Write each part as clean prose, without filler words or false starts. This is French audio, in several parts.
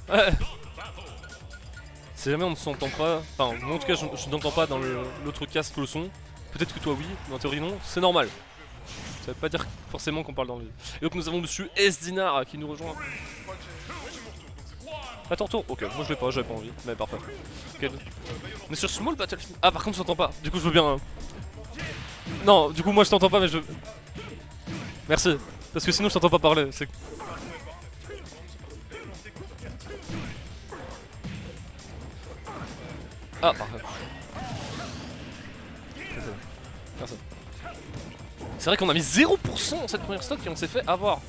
Ouais. Si jamais on ne s'entend pas, enfin moi en tout cas je n'entends pas dans l'autre casque le son, peut-être que toi oui, mais en théorie non, c'est normal. Ça veut pas dire forcément qu'on parle dans le vide. Et donc nous avons monsieur S Dinar qui nous rejoint. À ton tour. Ok, moi je l'ai pas, j'avais pas envie, mais parfait. Ok. On est sur Small Battlefield. Ah par contre je t'entends pas, du coup je veux bien... Non, du coup moi je t'entends pas mais je... Merci, parce que sinon je t'entends pas parler, c'est... Ah parfait. Merci. C'est vrai qu'on a mis 0% dans cette première stock et on s'est fait avoir.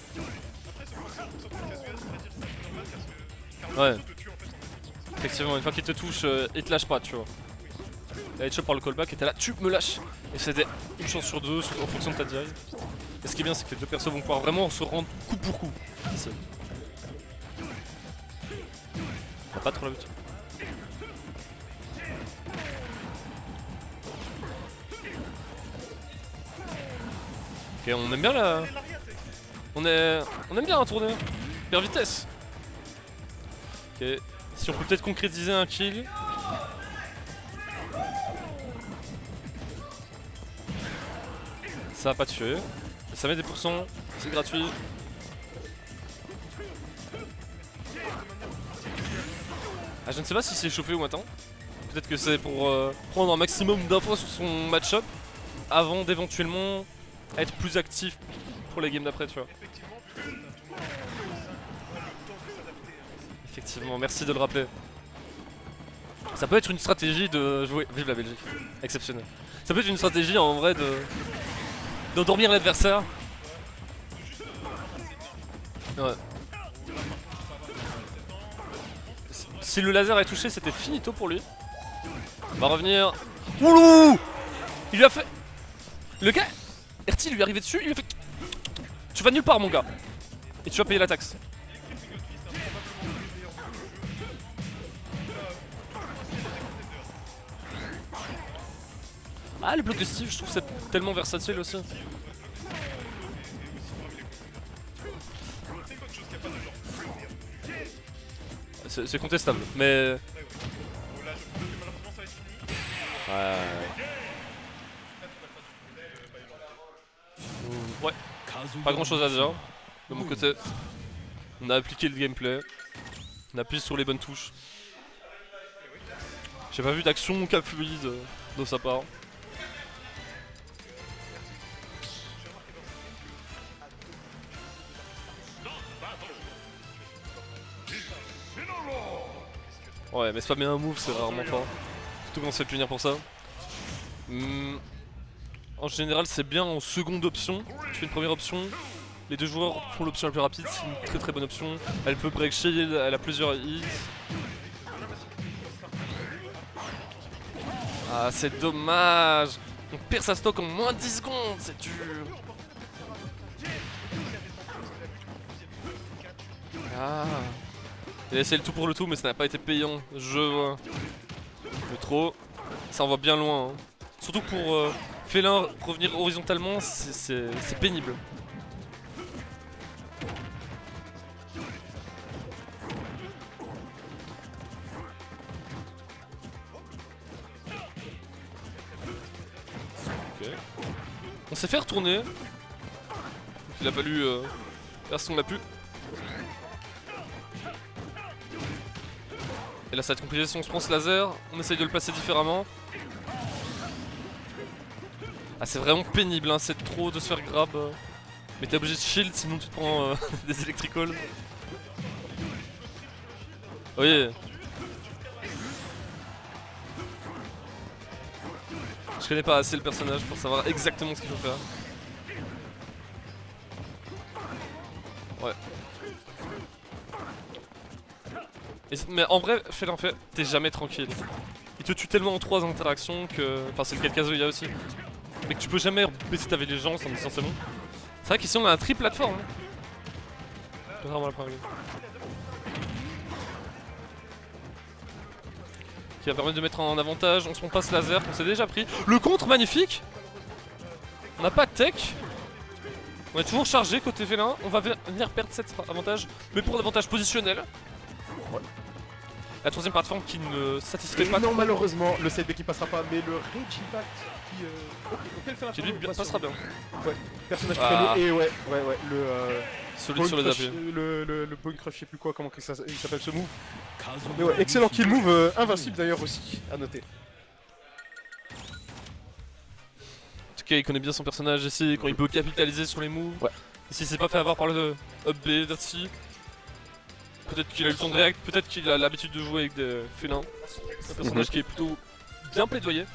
Ouais. Effectivement, une fois qu'il te touche, il te lâche pas, tu vois. Il headshot par le callback et t'es là, tu me lâches. Et c'était une chance sur deux en fonction de ta direct. Et ce qui est bien, c'est que les deux persos vont pouvoir vraiment se rendre coup pour coup. On a pas trop la but. Ok, on aime bien la... On aime bien un tourneur. Hyper vitesse. Ok, si on peut peut-être concrétiser un kill. Ça va pas tuer. Ça met des pourcents, c'est gratuit. Ah, je ne sais pas si c'est chauffé ou attends. Peut-être que c'est pour prendre un maximum d'infos sur son match-up avant d'éventuellement être plus actif pour les games d'après, tu vois. Effectivement, merci de le rappeler. Ça peut être une stratégie de jouer... Vive la Belgique, exceptionnel. Ça peut être une stratégie en vrai d'endormir l'adversaire. Ouais. Si le laser est touché, c'était finito pour lui. On va revenir. Oulou! Il lui a fait... Le gars... RT lui est arrivé dessus, il lui a fait... Tu vas nulle part mon gars. Et tu vas payer la taxe. Ah, le bloc de Steve, je trouve c'est tellement versatile aussi. C'est contestable, mais... Ouais. Pas grand chose à dire. De mon côté, on a appliqué le gameplay. On appuie sur les bonnes touches. J'ai pas vu d'action cap fluide de sa part. Ouais, mais spammer un move, c'est rarement fort. Surtout quand on se fait punir pour ça. En général, c'est bien en seconde option. Tu fais une première option. Les deux joueurs font l'option la plus rapide, c'est une très bonne option. Elle peut break shield, elle a plusieurs hits. Ah, c'est dommage. On perd sa stock en moins de 10 secondes, c'est dur. Ah. Il a essayé le tout pour le tout, mais ça n'a pas été payant. Je vois. Le trop. Ça envoie bien loin. Hein. Surtout pour Félin revenir horizontalement, c'est pénible. Ok. On s'est fait retourner. Il a fallu faire ce qu'on a pu. Et là ça va être compliqué si on se prend ce laser, on essaye de le placer différemment. Ah c'est vraiment pénible hein, c'est trop de se faire grab. Mais t'es obligé de shield sinon tu te prends des electricals. Oui. Je connais pas assez le personnage pour savoir exactement ce qu'il faut faire. Ouais. Mais en vrai, fais-le en fait, t'es jamais tranquille. Il te tue tellement en 3 interactions que... Enfin c'est le cas de Kazuya aussi. Mais que tu peux jamais baisser ta vigilance en disant c'est bon. C'est vrai qu'ici on a un triple plateforme. C'est vraiment la première game. Qui va permettre de mettre en avantage, on se prend pas ce laser qu'on s'est déjà pris. Le contre magnifique. On n'a pas de tech. On est toujours chargé côté félin, on va venir perdre cet avantage, mais pour un avantage positionnel. Ouais. La troisième plateforme qui ne me satisfait pas. Non, malheureusement, le side B qui passera pas, mais le Rage Impact qui. Auquel fait Qui lui l'inferno passera bien. Ouais, personnage Ah. créneau et ouais, le. Solide sur les Crush, appuis. le Bone Crush, je sais plus quoi, comment il s'appelle ce move. Mais ouais, excellent kill move, invincible d'ailleurs aussi, à noter. En tout cas, il connaît bien son personnage ici, quand il peut capitaliser sur les moves. Ouais. Ici, il s'est pas fait avoir par le up B d'Artsy. Peut-être qu'il a eu le temps de react, peut-être qu'il a l'habitude de jouer avec des félins. Un personnage qui est plutôt bien plaidoyé.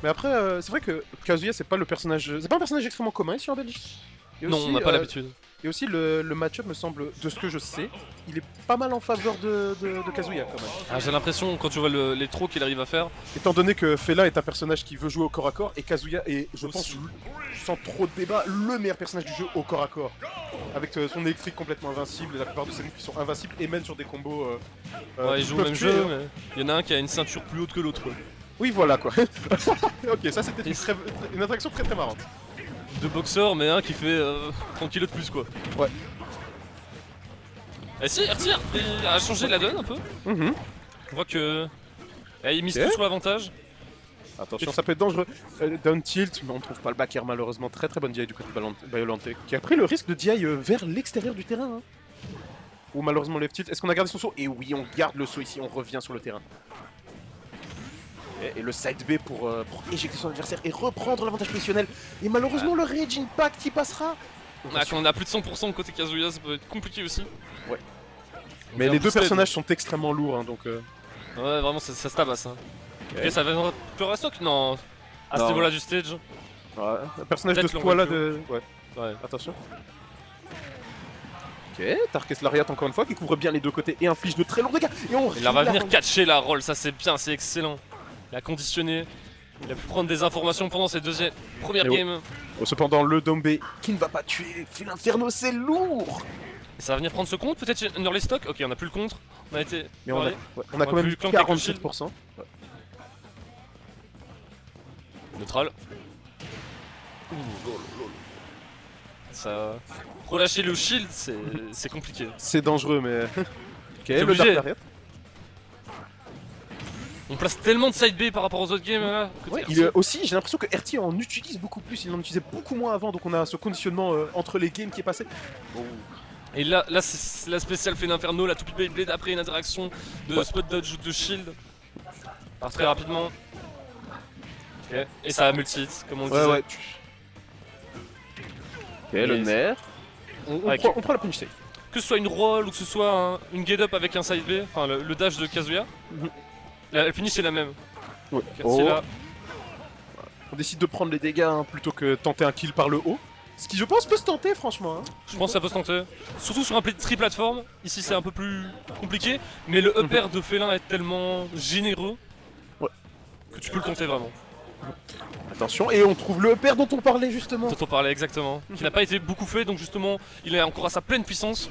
Mais après, c'est vrai que Kazuya, c'est pas le personnage. C'est pas un personnage extrêmement commun ici en Belgique. Et Non, aussi, on n'a pas l'habitude. Et aussi, le match-up me semble, de ce que je sais, il est pas mal en faveur de Kazuya quand même. Ah, j'ai l'impression, quand tu vois les throws qu'il arrive à faire, Étant donné que Fela est un personnage qui veut jouer au corps à corps, et Kazuya est, je pense, sans trop de débat, le meilleur personnage du jeu au corps à corps. Avec son électrique complètement invincible, et la plupart de ses moves qui sont invincibles, et même sur des combos. ouais, il qui joue le peuvent même tuer, jeu, hein. mais il y en a un qui a une ceinture plus haute que l'autre. Oui, voilà quoi. Ok, ça c'était une attraction très très marrante. Deux boxeurs, mais un qui fait 30 kilos de plus quoi. Ouais. Et si, il retire, il a changé la donne un peu. Mhm. On voit que. Il mise Ok. tout sur l'avantage. Attention, ça peut être dangereux. Down tilt, mais on trouve pas le back air malheureusement. Très très bonne DI du côté de Biollante, qui a pris le risque de DI vers l'extérieur du terrain. Hein. Ou malheureusement left tilt. Est-ce qu'on a gardé son saut? Et oui, on garde le saut ici, on revient sur le terrain. Et le side B pour éjecter son adversaire et reprendre l'avantage positionnel. Et malheureusement, le Rage Impact y passera. Ah, quand on a plus de 100% côté Kazuya, ça peut être compliqué aussi. Ouais. On Mais vient les deux booster, personnages sont extrêmement lourds, hein, donc. Ouais, vraiment, ça se tabasse. Hein. Ok. Et ça va plus à stock? Non. À ce Non. niveau-là du stage. Ouais, un personnage de Peut-être ce l'on poids-là voit de. Ouais, Ouais. attention. Ok, Tarkes Lariat encore une fois qui couvre bien les deux côtés et inflige de très lourds dégâts. Et on Il va venir la- catcher la roll, ça c'est bien, c'est excellent. Il a conditionné. Il a pu prendre des informations pendant ses premières Et ouais. games. Bon, cependant, le Dombé qui ne va pas tuer, fait l'inferno, c'est lourd. Et ça va venir prendre ce compte, peut-être un early stock. Ok, on a plus le contre. On a été. Mais on a, parlé. on a quand même plus clank avec le shield. 47%. Neutral. Ça. Relâcher le shield, c'est compliqué. C'est dangereux, mais. Ok, le obligé. Dark Lariat. On place tellement de side B par rapport aux autres games là. côté Ouais, RT. aussi, j'ai l'impression que RT en utilise beaucoup plus, il en utilisait beaucoup moins avant, donc on a ce conditionnement entre les games qui est passé. Et là c'est la spéciale fait d'inferno, la toupie Beyblade après une interaction de spot dodge ou de shield. Part très rapidement. Ok. Et ça a multi-hit, comme on le disait. Ouais. Ok, le Et- nerf. On Ok. prend la punish safe. Que ce soit une roll ou que ce soit une get up avec un side B, enfin le dash de Kazuya, Mhm. la finish est la même. Ouais. Car c'est là. On décide de prendre les dégâts hein, plutôt que tenter un kill par le haut. Ce qui, je pense, peut se tenter, franchement. Hein. Je pense que ça peut se tenter. Surtout sur un tri plateforme, ici c'est un peu plus compliqué, mais le up air de Félin est tellement généreux Ouais. que tu peux le tenter vraiment. Attention, et on trouve le père dont on parlait justement. Dont on parlait exactement. Qui n'a pas été beaucoup fait, donc justement il est encore à sa pleine puissance.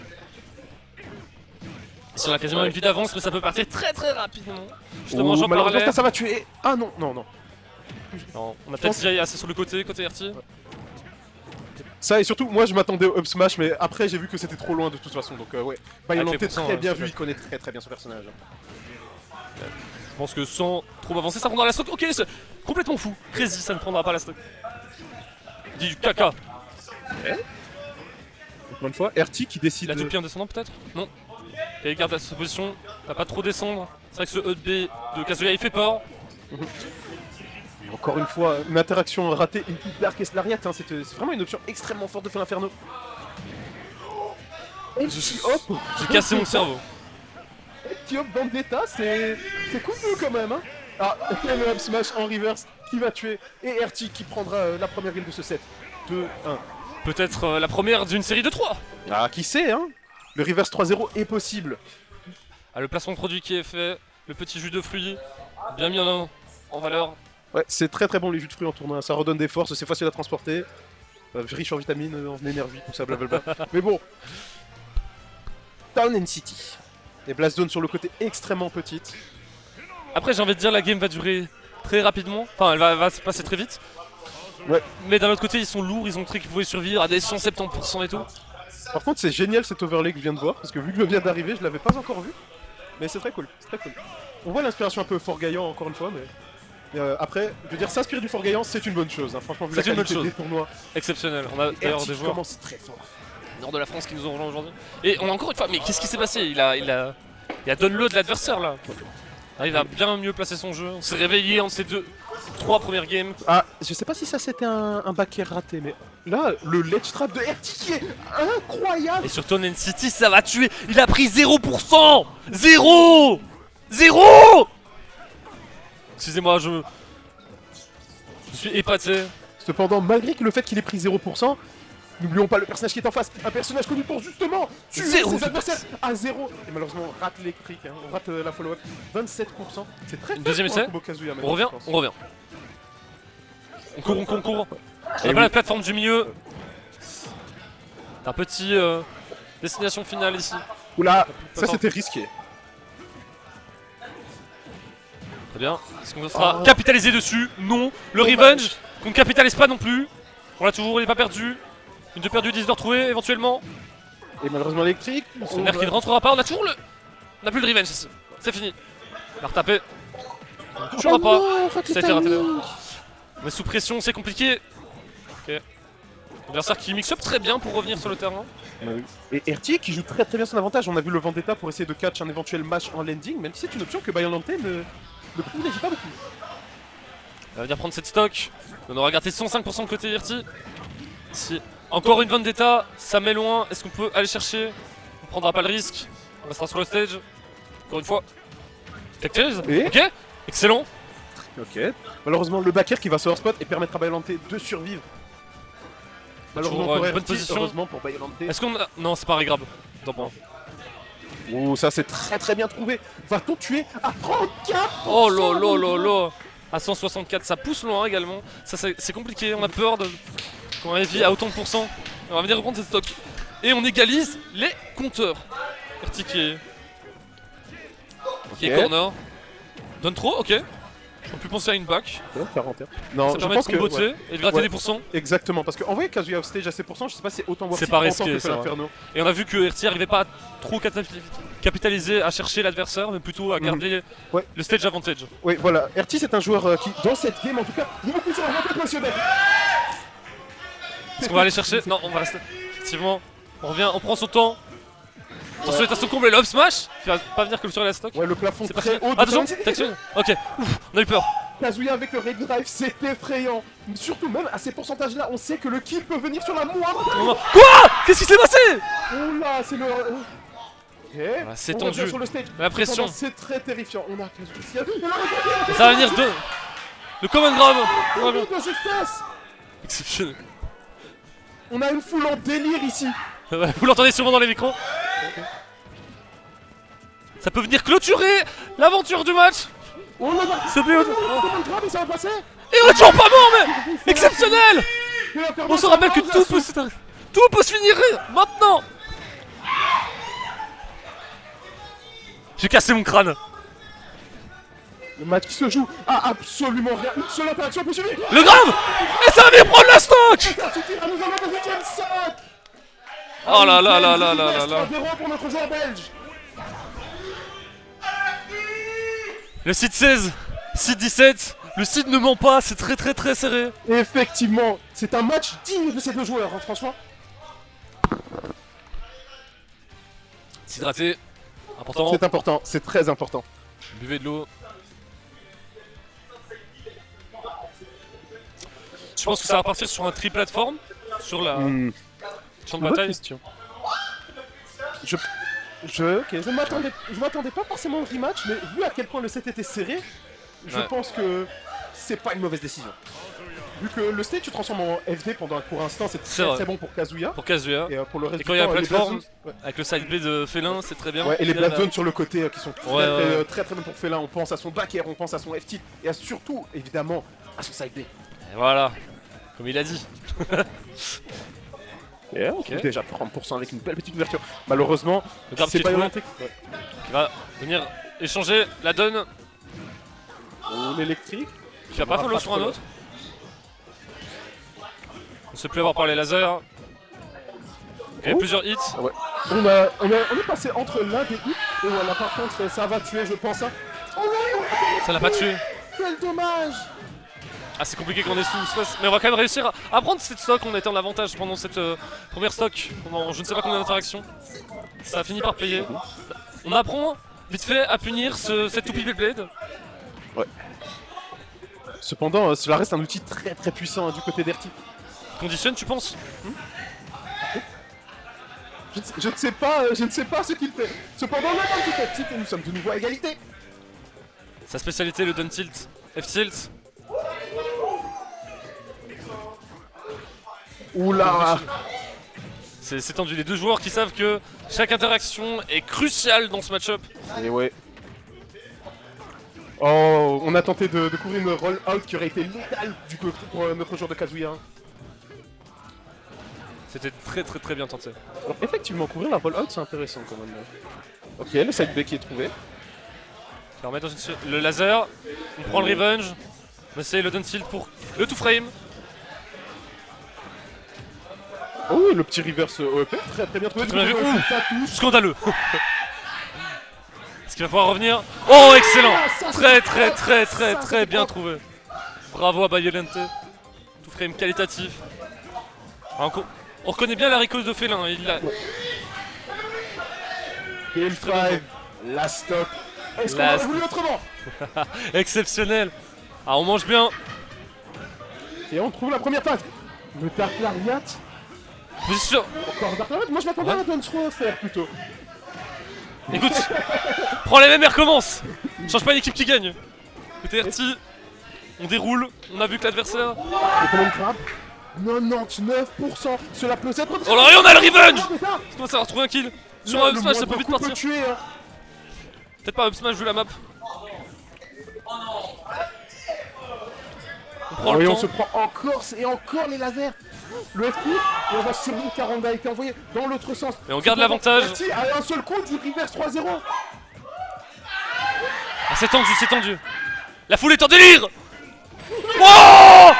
Ici on a quasiment une vie d'avance, mais ça peut partir très très rapidement. Justement, j'en malheureusement, parlais. ça va tuer. Ah non. Non, on a peut-être déjà assez sur le côté RT. Ça et surtout, moi je m'attendais au up smash, mais après j'ai vu que c'était trop loin de toute façon, donc ouais. Biollante Avec les pourcents, très ouais, bien c'est vu, vrai. il connaît très bien son personnage. Je pense que sans trop avancer, ça prendra la stock. Ok, c'est complètement fou. Crazy, ça ne prendra pas la stock. Dit du caca. Encore une fois, RT qui décide. Il a topi en descendant peut-être? Non. Et il garde sa position, il va pas trop descendre. C'est vrai que ce E B de Kazuya il fait peur. Encore une fois, une interaction ratée, une petite Darkest Lariat, hein, c'est vraiment une option extrêmement forte de faire l'inferno. Hop, J'ai cassé mon cerveau. Hop Vendetta, c'est cool quand même. Hein. Ah, le up smash en reverse qui va tuer, et RT qui prendra la première game de ce set. 2-1. Peut-être la première d'une série de 3. Ah, qui sait, hein. Le reverse 3-0 est possible. Ah, le placement de produit qui est fait, le petit jus de fruits, bien mis en valeur. Ouais, c'est très bon les jus de fruits en tournoi, ça redonne des forces, c'est facile à transporter. Riche en vitamines, en énergie, tout ça, blablabla. Mais bon. Town and City. Les blast zones sur le côté extrêmement petites. Après, j'ai envie de dire, la game va durer très rapidement. Enfin, elle va se passer très vite. Ouais. Mais d'un autre côté, ils sont lourds, ils ont montré qu'ils pouvaient survivre à des 170% et tout. Par contre, c'est génial cet overlay que je viens de voir, parce que vu que je viens d'arriver, je l'avais pas encore vu. Mais c'est très cool, c'est très cool. On voit l'inspiration un peu Fort Gaillant encore une fois, mais après, je veux dire, s'inspirer du Fort Gaillant, c'est une bonne chose. Hein. Franchement, vu la C'est une bonne qualité chose. des tournois, Exceptionnel. On a d'ailleurs des joueurs commence très fort. nord de la France qui nous ont rejoint aujourd'hui. Et on a encore une fois, mais qu'est-ce qui s'est passé? Il a donne-le de l'adversaire là. Il a bien mieux placer son jeu. On s'est réveillé entre ces 3 premières games. Ah, je sais pas si ça c'était un back air raté, mais là, le ledge trap de RT qui est incroyable. Et sur Tonen City, ça va tuer. Il a pris 0%. 0. Excusez-moi, je suis épaté. Cependant, malgré que le fait qu'il ait pris 0%, n'oublions pas le personnage qui est en face. Un personnage connu pour justement tuer ses adversaires à 0. Et malheureusement, on rate l'électrique, hein. On rate la follow-up. 27%. C'est très faible Deuxième pour un essai. combo Kazuya, On revient, je pense. on revient. On court. On Et a pas oui. la plateforme du milieu. Un petit destination finale ici. Oula, ça Attends. c'était risqué. Très bien. Est-ce qu'on sera Oh. capitalisé dessus? Non. Le Dommage. revenge, qu'on ne capitalise pas non plus. On l'a toujours, il n'est pas perdu. Une de perdu, 10 de retrouvé éventuellement. Et malheureusement l'électrique. Le nerf qui ne rentrera pas. On a toujours le. On n'a plus le revenge. C'est fini. On a retapé. On ne touchera pas. Ça a été raté d'ailleurs. On est sous pression, c'est compliqué. Ok. Adversaire qui mixe up très bien pour revenir sur le terrain. Et RT qui joue très bien son avantage. On a vu le Vendetta pour essayer de catch un éventuel match en landing, même si c'est une option que Biollante ne privilégie pas beaucoup. On va venir prendre cette stock. On aura gratté 105% de côté Irti. Si. Encore une Vendetta, ça met loin. Est-ce qu'on peut aller chercher? On prendra pas le risque. On restera sur le stage. Encore une fois. Tactile. Et Ok. Excellent. Ok. Malheureusement, le backer qui va se spot et permettra à Biollante de survivre. Malheureusement Toujours, pour une bonne RT, position. heureusement pour Biollante. Est-ce qu'on a. Non, c'est pas grave. Tant pis. Oh, ça c'est très bien trouvé. Va-t-on tuer à 34? Oh là. À 164, ça pousse loin également. Ça, c'est compliqué. On a peur de. Quand on heavy à autant de pourcents. On va venir reprendre cette stock. Et on égalise les compteurs. RT qui est corner. Donne trop, ok. On peut penser à une back. 41. Non, Ça je permet pense de que comboter ouais. et de gratter Ouais. des pourcents. Exactement, parce qu'en vrai, Kazuya off stage à ces pourcents, je sais pas si c'est autant C'est pas risqué, que c'est fait vrai. l'Inferno. Et on a vu que RT arrivait pas à trop capitaliser à chercher l'adversaire, mais plutôt à garder Ouais. le stage advantage. Oui, voilà. RT, c'est un joueur qui, dans cette game en tout cas, joue beaucoup sur la montée professionnelle. Est-ce qu'on va aller chercher? Non, on va rester. Effectivement, on revient, on prend son temps. Attention, est à son comble et le up smash qui va pas venir clôturer la stock. Ouais, le plafond C'est très parti. haut. de Attention, Tennessee. taction. Ok, ouf, on a eu peur. Kazuya avec le raid drive, c'est effrayant. Surtout même à ces pourcentages-là, on sait que le kill peut venir sur la moindre. Quoi? Qu'est-ce qui s'est passé? Oh là, c'est le. Ok. c'est On tendu. revient sur le stage. La pression. Cependant, c'est très terrifiant. On a Kazuya. Ça va venir de. Le common grab. On va bien. de justesse. Exceptionnel. On a une foule en délire ici. Vous l'entendez sûrement dans les micros. Ça peut venir clôturer l'aventure du match. Oh là là. C'est bien. Mais ça va passer. Et on est toujours pas mort, mais exceptionnel. On se rappelle que tout peut se finir maintenant. J'ai cassé mon crâne. Le match qui se joue à absolument rien. Une seule interaction peut suivre. Le grave. Et ça va venir prendre la stock. Nous allons au 8ème. Oh là là là là là là là. 1-0 pour notre joueur belge. Le site 16, site 17. Le site ne ment pas, c'est très serré. Et effectivement, c'est un match digne de ces deux joueurs, hein, franchement. S'hydrater, important. C'est important, c'est très important. Buvez de l'eau. Je pense que ça va partir sur un tri-plateforme, sur la champ de Bonne bataille. question. Ok, je m'attendais pas forcément au rematch, mais vu à quel point le set était serré, je Ouais. pense que c'est pas une mauvaise décision. Vu que le stage se transforme en FD pendant un court instant, c'est C'est vrai. très bon pour Kazuya. Pour Kazuya. Et pour le reste Et quand du il y a temps, la les plateforme, Blade Zones- avec le side blade de Félin, c'est très bien. Ouais, et les Là, Black là. Zones sur le côté qui sont très, Ouais, ouais. très bien pour Félin. On pense à son back air, on pense à son FT et à surtout, évidemment, à son side B. Et voilà, comme il a dit. Ok. Déjà 30% avec une belle petite ouverture. Malheureusement, Le grab c'est qui pas est trouvé, orienté. Ouais. qui va venir échanger la donne, On électrique. qui va pas follow sur un autre. On se plaît avoir par les lasers. Il y a plusieurs hits. Ah ouais. On est passé entre l'un des hits et voilà, par contre ça va tuer je pense. Hein. Oh non, Ça l'a pas tué. quel dommage. Ah, c'est compliqué quand on est sous stress. Mais on va quand même réussir à prendre cette stock. On a été en avantage pendant cette première stock. Pendant je ne sais pas combien d'interactions. Ça a fini par payer. On apprend vite fait à punir cette toupie Beyblade. Ouais. Cependant, cela reste un outil très très puissant hein, du côté d'Erty. Conditionne, tu penses? Je ne sais pas ce qu'il fait. Cependant, on a un petit F-tilt et nous sommes de nouveau à égalité. Sa spécialité, le down tilt, F-tilt. Oula. C'est tendu, les deux joueurs qui savent que chaque interaction est cruciale dans ce match-up. Et ouais. Oh, on a tenté de couvrir une roll-out qui aurait été létale du coup pour notre joueur de Kazuya. C'était très bien tenté. Alors effectivement, couvrir la roll-out c'est intéressant quand même. Ok, le side B qui est trouvé. On va remettre dans le laser, on prend le revenge, on essaye le down tilt pour le two frame. Oh, le petit reverse OEP, très bien trouvé. Très bien vu. Ça touche. Scandaleux. Est-ce qu'il va pouvoir revenir? Oh, excellent. Très bien trouvé. Bravo à Bayolente. Tout frame qualitatif. Ah, on reconnaît bien la ricoche de Félin. Il a... Game 5, la stock. Est-ce qu'on aurait voulu autrement? Exceptionnel. Ah, on mange bien. Et on trouve la première phase. Le Dark Lariat. Position. Encore Dark Lariat. Moi je m'attendais à un Dance faire plutôt. Écoute, prends les mêmes et recommence. Change pas une équipe qui gagne. Côté RT, on déroule. On a vu que l'adversaire... Et comment on frappe 99%. Cela peut être... Oh là, et on a le revenge. On va savoir trouver un kill. Sur un up smash, ça peut vite partir. Hein. Peut-être pas up smash vu la map. On prend le on temps. se prend encore et encore les lasers. Le FP, et on va sûrement car on a été envoyé dans l'autre sens. Et on garde l'avantage. À un seul coup du reverse 3-0. Ah, c'est tendu. La foule est en délire. Oh,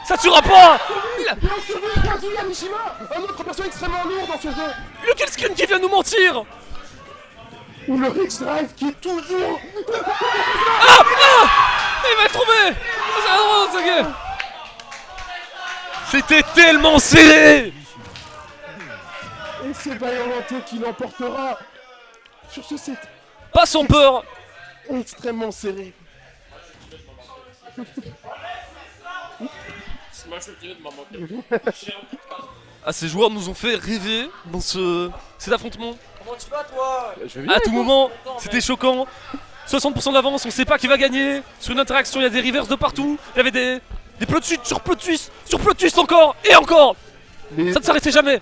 ça tuera pas. Et on surveille Kazuya Mishima, un autre perso extrêmement lourd dans ce jeu. Le killscreen qui vient nous mentir. Ou le Rix Drive qui est toujours... Il va le trouver. C'était tellement serré. Et c'est Bayolente qui l'emportera sur ce set Pas sans peur. extrêmement serré. Ah, ces joueurs nous ont fait rêver dans cet affrontement. Comment tu vas toi? Je vais bien, À tout moment, c'était choquant. 60% d'avance, on sait pas qui va gagner. Sur une interaction, il y a des reverses de partout. Il y avait des plot twist sur plot twist sur plot twist encore et encore. les- Ça ne s'arrêtait jamais.